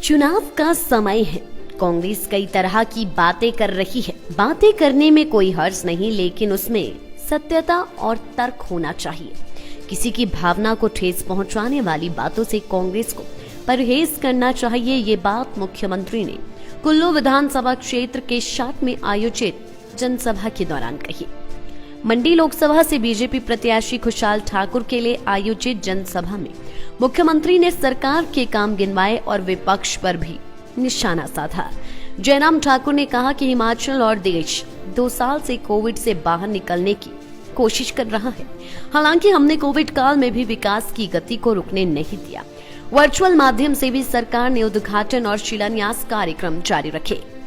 चुनाव का समय है। कांग्रेस कई तरह की बातें कर रही है। बातें करने में कोई हर्ज नहीं, लेकिन उसमें सत्यता और तर्क होना चाहिए। किसी की भावना को ठेस पहुंचाने वाली बातों से कांग्रेस को परहेज करना चाहिए। ये बात मुख्यमंत्री ने कुल्लू विधानसभा क्षेत्र के शाट में आयोजित जनसभा के दौरान कही। मंडी लोकसभा से बीजेपी प्रत्याशी खुशहाल ठाकुर के लिए आयोजित जनसभा में मुख्यमंत्री ने सरकार के काम गिनवाए और विपक्ष पर भी निशाना साधा। जयराम ठाकुर ने कहा कि हिमाचल और देश 2 साल से कोविड से बाहर निकलने की कोशिश कर रहा है। हालांकि हमने कोविड काल में भी विकास की गति को रुकने नहीं दिया। वर्चुअल माध्यम से भी सरकार ने उद्घाटन और शिलान्यास कार्यक्रम जारी रखे।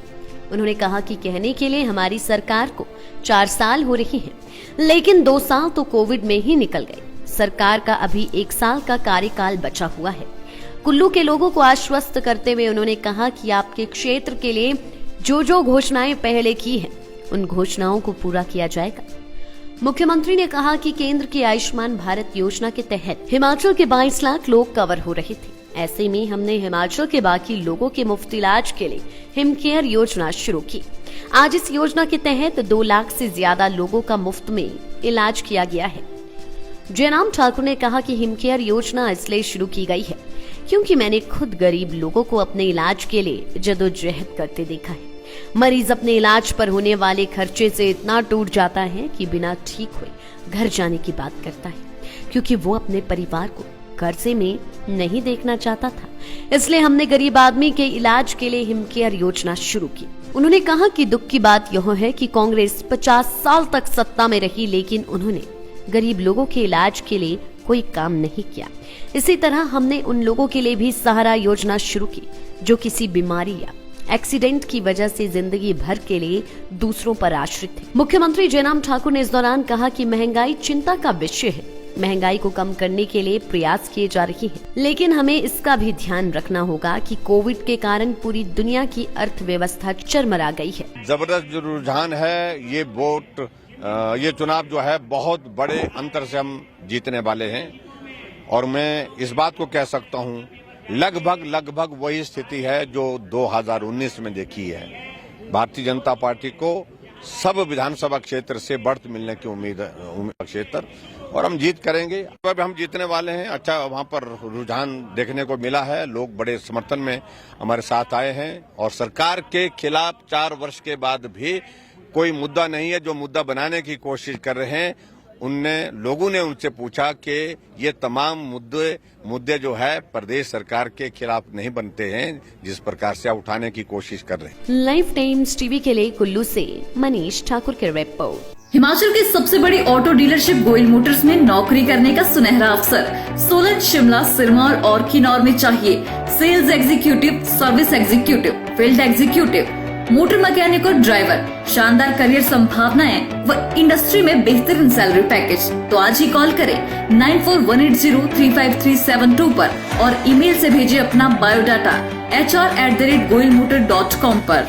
उन्होंने कहा कि कहने के लिए हमारी सरकार को 4 साल हो रही हैं, लेकिन 2 साल तो कोविड में ही निकल गए। सरकार का अभी 1 साल का कार्यकाल बचा हुआ है। कुल्लू के लोगों को आश्वस्त करते हुए उन्होंने कहा कि आपके क्षेत्र के लिए जो घोषणाएं पहले की हैं, उन घोषणाओं को पूरा किया जाएगा। मुख्यमंत्री ने कहा कि केंद्र की आयुष्मान भारत योजना के तहत हिमाचल के 22 लाख लोग कवर हो रहे थे। ऐसे में हमने हिमाचल के बाकी लोगों के मुफ्त इलाज के लिए हिमकेयर योजना शुरू की। आज इस योजना के तहत 2 लाख से ज्यादा लोगों का मुफ्त में इलाज किया गया है। जयराम ठाकुर ने कहा कि हिमकेयर योजना इसलिए शुरू की गई है क्योंकि मैंने खुद गरीब लोगों को अपने इलाज के लिए जदोजहद करते देखा है। मरीज अपने इलाज पर होने वाले खर्चे से इतना टूट जाता है कि बिना ठीक हुए घर जाने की बात करता है, क्योंकि वो अपने परिवार को कर्जे में नहीं देखना चाहता था। इसलिए हमने गरीब आदमी के इलाज के लिए हिमकेयर योजना शुरू की। उन्होंने कहा कि दुख की बात यह है कि कांग्रेस 50 साल तक सत्ता में रही, लेकिन उन्होंने गरीब लोगों के इलाज के लिए कोई काम नहीं किया। इसी तरह हमने उन लोगों के लिए भी सहारा योजना शुरू की जो किसी बीमारी या एक्सीडेंट की वजह से जिंदगी भर के लिए दूसरों पर आश्रित थे। मुख्यमंत्री जयराम ठाकुर ने इस दौरान कहा कि महंगाई चिंता का विषय है। महंगाई को कम करने के लिए प्रयास किए जा रहे हैं, लेकिन हमें इसका भी ध्यान रखना होगा कि कोविड के कारण पूरी दुनिया की अर्थव्यवस्था चरमरा गई है। जबरदस्त जो रुझान है, ये चुनाव जो है बहुत बड़े अंतर से हम जीतने वाले हैं। और मैं इस बात को कह सकता हूं, लगभग वही स्थिति है जो 2019 में देखी है। भारतीय जनता पार्टी को सब विधानसभा क्षेत्र से बढ़त मिलने की उम्मीद क्षेत्र, और हम जीत करेंगे। अब हम जीतने वाले हैं। अच्छा, वहां पर रुझान देखने को मिला है। लोग बड़े समर्थन में हमारे साथ आए हैं और सरकार के खिलाफ 4 वर्ष के बाद भी कोई मुद्दा नहीं है जो मुद्दा बनाने की कोशिश कर रहे हैं। लोगों ने उनसे पूछा कि ये तमाम मुद्दे जो है प्रदेश सरकार के खिलाफ नहीं बनते हैं, जिस प्रकार से उठाने की कोशिश कर रहे हैं। लाइफ टाइम्स टीवी के लिए कुल्लू से मनीष ठाकुर की रिपोर्ट। हिमाचल की सबसे बड़ी ऑटो डीलरशिप गोयल मोटर्स में नौकरी करने का सुनहरा अवसर सोलन, शिमला, सिरमौर और किन्नौर में चाहिए sales executive, service executive, field executive, motor mechanic और ड्राइवर। शानदार करियर संभावनाएं व इंडस्ट्री में बेहतरीन सैलरी पैकेज। तो आज ही कॉल करें 9418035372 पर और ईमेल से भेजिए अपना बायोडाटा hr@goilmotor.com पर।